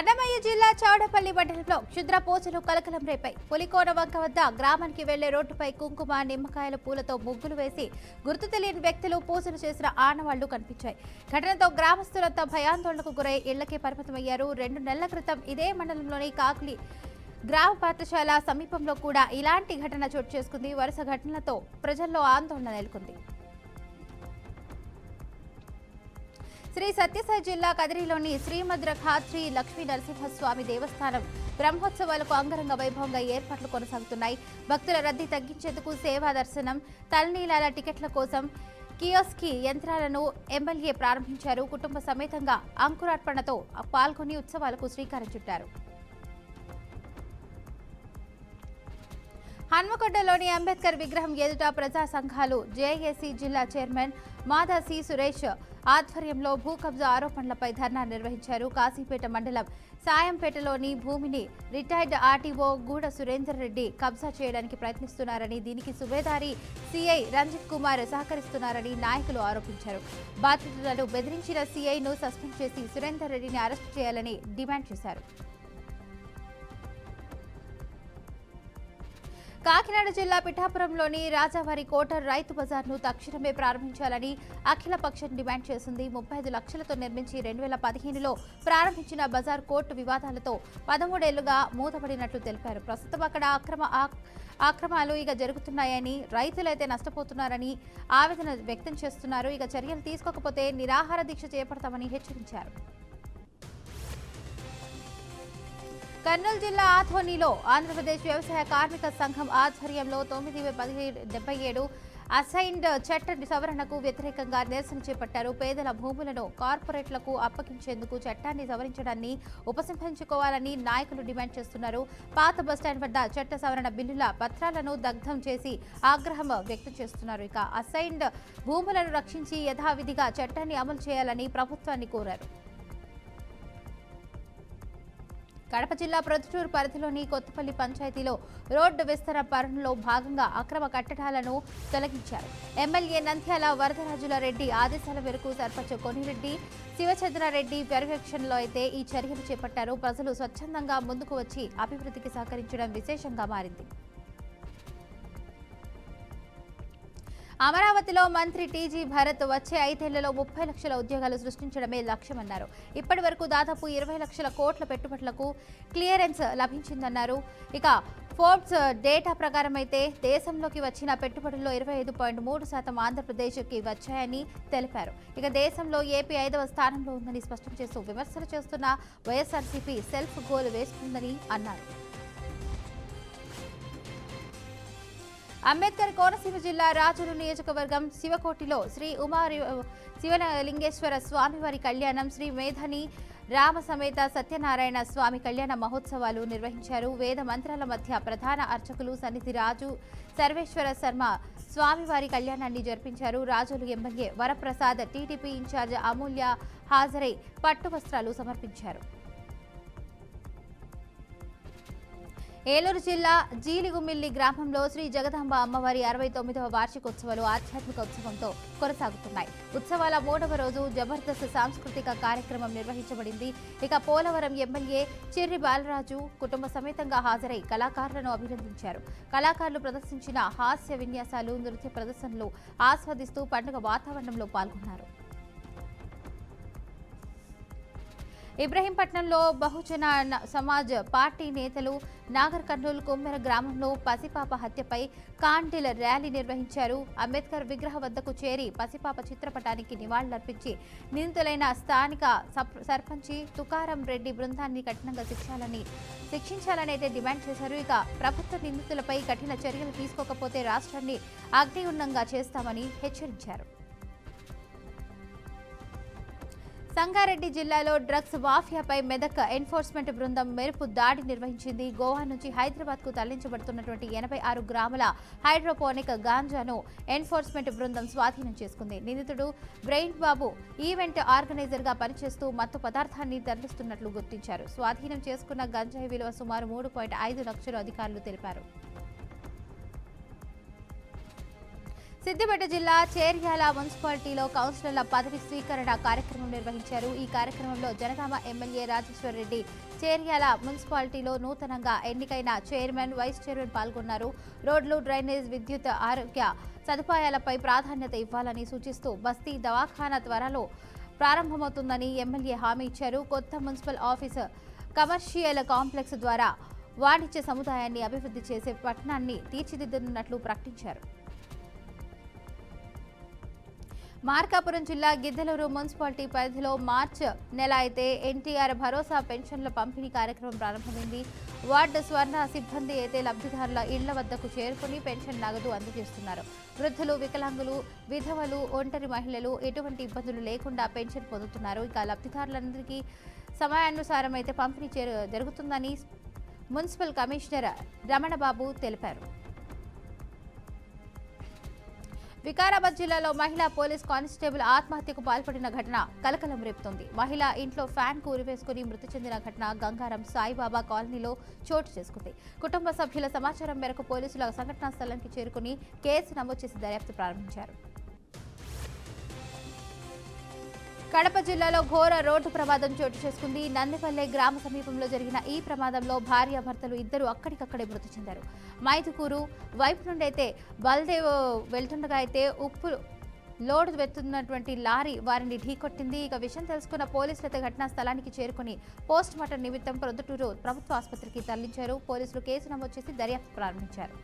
అన్నమయ్య జిల్లా చౌడపల్లి మండలంలో క్షుద్ర పూజలు కలకలం రేపాయి. పులికోన వంక వద్ద గ్రామానికి వెళ్లే రోడ్డుపై కుంకుమ, నిమ్మకాయల పూలతో ముగ్గులు వేసి గుర్తు తెలియని వ్యక్తులు పూజలు చేసిన ఆనవాళ్లు కనిపించాయి. ఘటనతో గ్రామస్తులంతా భయాందోళనకు గురై ఇళ్లకే పరిమితమయ్యారు. 2 నెలల క్రితం ఇదే మండలంలోని కాకులి గ్రామ పాఠశాల సమీపంలో కూడా ఇలాంటి ఘటన చోటు చేసుకుంది. వరుస ఘటనలతో ప్రజల్లో ఆందోళన నెలకొంది. శ్రీ సత్యసాయి జిల్లా కదిరిలోని శ్రీమద్రఖాత్రి లక్ష్మీ నరసింహస్వామి దేవస్థానం బ్రహ్మోత్సవాలకు అంగరంగ వైభవంగా ఏర్పాట్లు కొనసాగుతున్నాయి. భక్తుల రద్దీ తగ్గించేందుకు సేవా దర్శనం, తలనీలాల టికెట్ల కోసం కియోస్కి యంత్రాలను ఎమ్మెల్యే ప్రారంభించారు. కుటుంబ సమేతంగా అంకురార్పణతో పాల్గొని ఉత్సవాలకు శ్రీకారం చుట్టారు. హన్మకొండలోని అంబేద్కర్ విగ్రహం ఎదుట ప్రజా సంఘాలు జేఏసీ జిల్లా చైర్మన్ మాదాసి సురేష్ ఆధ్వర్యంలో భూ కబ్జా ఆరోపణలపై ధర్నా నిర్వహించారు. కాశీపేట మండలం సాయంపేటలోని భూమిని రిటైర్డ్ ఆర్టీఓ గూడ సురేందర్ రెడ్డి కబ్జా చేయడానికి ప్రయత్నిస్తున్నారని, దీనికి సుబేదారి సీఐ రంజిత్ కుమార్ సహకరిస్తున్నారని నాయకులు ఆరోపించారు. బాధితులను బెదిరించిన సీఐను సస్పెండ్ చేసి సురేందర్ రెడ్డిని అరెస్టు చేయాలని డిమాండ్ చేశారు. కాకినాడ జిల్లా పిఠాపురంలోని రాజావారి కోట రైతు బజార్ను తక్షణమే ప్రారంభించాలని అఖిలపక్షం డిమాండ్ చేసింది. 35 లక్షలతో నిర్మించి 2015లో ప్రారంభించిన బజార్ కోర్టు వివాదాలతో 13 ఏళ్లుగా మూతపడినట్లు తెలిపారు. ప్రస్తుతం అక్కడ ఆక్రమాలు జరుగుతున్నాయని, రైతులైతే నష్టపోతున్నారని ఆవేదన వ్యక్తం చేస్తున్నారు. చర్యలు తీసుకోకపోతే నిరాహార దీక్ష చేపడతామని హెచ్చరించారు. కర్నూలు జిల్లా ఆథోనిలో ఆంధ్రప్రదేశ్ వ్యవసాయ కార్మిక సంఘం ఆధ్వర్యంలో 9/17 అసైన్డ్ చట్ట సవరణకు వ్యతిరేకంగా నిరసన చేపట్టారు. పేదల భూములను కార్పొరేట్లకు అప్పగించేందుకు చట్టాన్ని సవరించడాన్ని ఉపసంహరించుకోవాలని నాయకులు డిమాండ్ చేస్తున్నారు. పాత బస్టాండ్ వద్ద చట్ట సవరణ బిల్లుల పత్రాలను దగ్ధం చేసి ఆగ్రహం వ్యక్తం చేస్తున్నారు. అసైన్డ్ భూములను రక్షించి యథావిధిగా చట్టాన్ని అమలు చేయాలని ప్రభుత్వాన్ని కోరారు. కడప జిల్లా ప్రొద్దుటూరు పరిధిలోని కొత్తపల్లి పంచాయతీలో రోడ్డు విస్తరణ పనుల్లో భాగంగా అక్రమ కట్టడాలను తొలగించారు. ఎమ్మెల్యే నంద్యాల వరదరాజుల రెడ్డి ఆదేశాల మేరకు సర్పంచ్ కొనిరెడ్డి శివచంద్రారెడ్డి పర్యవేక్షణలో అయితే ఈ చర్యలు చేపట్టారు. ప్రజలు స్వచ్ఛందంగా ముందుకు వచ్చి అభివృద్ధికి సహకరించడం విశేషంగా మారింది. అమరావతిలో మంత్రి టీజీ భరత్ వచ్చే 5 ఏళ్లలో 30 లక్షల ఉద్యోగాలు సృష్టించడమే లక్ష్యమన్నారు. ఇప్పటి వరకు దాదాపు 20 లక్షల కోట్ల పెట్టుబడులకు క్లియరెన్స్ లభించిందన్నారు. ఫోర్బ్స్ డేటా ప్రకారం అయితే దేశంలోకి వచ్చిన పెట్టుబడుల్లో 25.3% ఆంధ్రప్రదేశ్కి వచ్చాయని తెలిపారు. దేశంలో ఏపీ 5వ స్థానంలో ఉందని స్పష్టం చేస్తూ విమర్శలు చేస్తున్న వైఎస్ఆర్సీపీ సెల్ఫ్ గోల్ వేస్తుందని అన్నారు. అంబేద్కర్ కోనసీమ జిల్లా రాజులు నియోజకవర్గం శివకోటిలో శ్రీ శివలింగేశ్వర స్వామివారి కళ్యాణం, శ్రీ మేధని రామ సమేత సత్యనారాయణ స్వామి కళ్యాణ మహోత్సవాలు నిర్వహించారు. వేద మంత్రాల మధ్య ప్రధాన అర్చకులు సన్నిధి రాజు సర్వేశ్వర శర్మ స్వామివారి కళ్యాణాన్ని జరిపించారు. రాజులు ఎమ్మెల్యే వరప్రసాద్, టీడీపీ ఇన్ఛార్జ్ అమూల్య హాజరై పట్టు వస్త్రాలు సమర్పించారు. ఏలూరు జిల్లా జీలిగుమిల్లి గ్రామంలో శ్రీ జగదాంబ అమ్మవారి 69వ వార్షికోత్సవాలు ఆధ్యాత్మిక ఉత్సవంతో కొనసాగుతున్నాయి. ఉత్సవాల 3వ రోజు జబర్దస్త్ సాంస్కృతిక కార్యక్రమం నిర్వహించబడింది. పోలవరం ఎమ్మెల్యే చిర్రి బాలరాజు కుటుంబ సమేతంగా హాజరై కళాకారులను అభినందించారు. కళాకారులు ప్రదర్శించిన హాస్య విన్యాసాలు, నృత్య ప్రదర్శనలు ఆస్వాదిస్తూ పండుగ వాతావరణంలో పాల్గొన్నారు. ఇబ్రహీంపట్నంలో బహుజన సమాజ్ పార్టీ నేతలు నాగర్ కర్నూలు కొమ్మెర గ్రామంలో పసిపాప హత్యపై కాండిల్ ర్యాలీ నిర్వహించారు. అంబేద్కర్ విగ్రహ వద్దకు చేరి పసిపాప చిత్రపటానికి నివాళులర్పించి నిందితులైన స్థానిక సర్పంచి తుకారం రెడ్డి బృందాన్ని కఠినంగా శిక్షించాలని అయితే డిమాండ్ చేశారు. ప్రభుత్వ నిందితులపై కఠిన చర్యలు తీసుకోకపోతే రాష్ట్రాన్ని అగ్నిగుండంగా చేస్తామని హెచ్చరించారు. సంగారెడ్డి జిల్లాలో డ్రగ్స్ మాఫియాపై మెదక్ ఎన్ఫోర్స్మెంట్ బృందం మెరుపు దాడి నిర్వహించింది. గోవా నుంచి హైదరాబాద్కు తరలించబడుతున్నటువంటి 86 గ్రాముల హైడ్రోపోనిక్ గాంజాను ఎన్ఫోర్స్మెంట్ బృందం స్వాధీనం చేసుకుంది. నిందితుడు బ్రెయిన్ బాబు ఈవెంట్ ఆర్గనైజర్గా పనిచేస్తూ మత్తు పదార్థాన్ని తరలిస్తున్నట్లు గుర్తించారు. స్వాధీనం చేసుకున్న గంజాయి విలువ సుమారు 3.5 లక్షలు అధికారులు తెలిపారు. సిద్దిపేట జిల్లా చేర్యాల మున్సిపాలిటీలో కౌన్సిలర్ల పదవి స్వీకరణ కార్యక్రమం నిర్వహించారు. ఈ కార్యక్రమంలో జనగామ ఎమ్మెల్యే రాజేశ్వర్ రెడ్డి, చేర్యాల మున్సిపాలిటీలో నూతనంగా ఎన్నికైన చైర్మన్, వైస్ చైర్మన్ పాల్గొన్నారు. రోడ్లు, డ్రైనేజ్, విద్యుత్, ఆరోగ్య సదుపాయాలపై ప్రాధాన్యత ఇవ్వాలని సూచిస్తూ బస్తీ దవాఖానా త్వరలో ప్రారంభమవుతుందని ఎమ్మెల్యే హామీ ఇచ్చారు. కొత్త మున్సిపల్ ఆఫీసు, కమర్షియల్ కాంప్లెక్స్ ద్వారా వాణిజ్య సముదాయాన్ని అభివృద్ధి చేసే పట్టణాన్ని తీర్చిదిద్దనున్నట్లు ప్రకటించారు. మార్కాపురం జిల్లా గిద్దలూరు మున్సిపాలిటీ పరిధిలో మార్చి నెల అయితే ఎన్టీఆర్ భరోసా పెన్షన్ల పంపిణీ కార్యక్రమం ప్రారంభమైంది. వార్డు స్వర్ణ సిబ్బంది అయితే లబ్ధిదారుల ఇళ్ల వద్దకు చేరుకుని పెన్షన్ నగదు అందజేస్తున్నారు. వృద్ధులు, వికలాంగులు, విధవలు, ఒంటరి మహిళలు ఎటువంటి ఇబ్బందులు లేకుండా పెన్షన్ పొందుతున్నారు. ఇక లబ్ధిదారులందరికీ సమయానుసారం అయితే పంపిణీ జరుగుతుందని మున్సిపల్ కమిషనర్ రమణబాబు తెలిపారు. వికారాబాద్ జిల్లాలో మహిళా పోలీస్ కానిస్టేబుల్ ఆత్మహత్యకు పాల్పడిన ఘటన కలకలం రేపుతోంది. మహిళ ఇంట్లో ఫ్యాన్ కు ఉరివేసుకుని మృతి చెందిన ఘటన గంగారం సాయిబాబా కాలనీలో చోటు చేసుకుంది. కుటుంబ సభ్యుల సమాచారం మేరకు పోలీసులు సంఘటనా స్థలానికి చేరుకుని కేసు నమోదు చేసి దర్యాప్తు ప్రారంభించారు. కడప జిల్లాలో ఘోర రోడ్డు ప్రమాదం చోటు చేసుకుంది. నందిపల్లె గ్రామ సమీపంలో జరిగిన ఈ ప్రమాదంలో భార్యాభర్తలు ఇద్దరు అక్కడికక్కడే మృతి చెందారు. మైదుకూరు వైపు నుండి అయితే బల్దేవ్ వెళ్తుండగా అయితే ఉప్పు లోడు వెళ్తున్నటువంటి లారీ వారిని ఢీకొట్టింది. ఇక విషయం తెలుసుకున్న పోలీసులు అయితే ఘటనా స్థలానికి చేరుకుని పోస్ట్ మార్టం నిమిత్తం ప్రొద్దుటూరు ప్రభుత్వ ఆసుపత్రికి తరలించారు. పోలీసులు కేసు నమోదు చేసి దర్యాప్తు ప్రారంభించారు.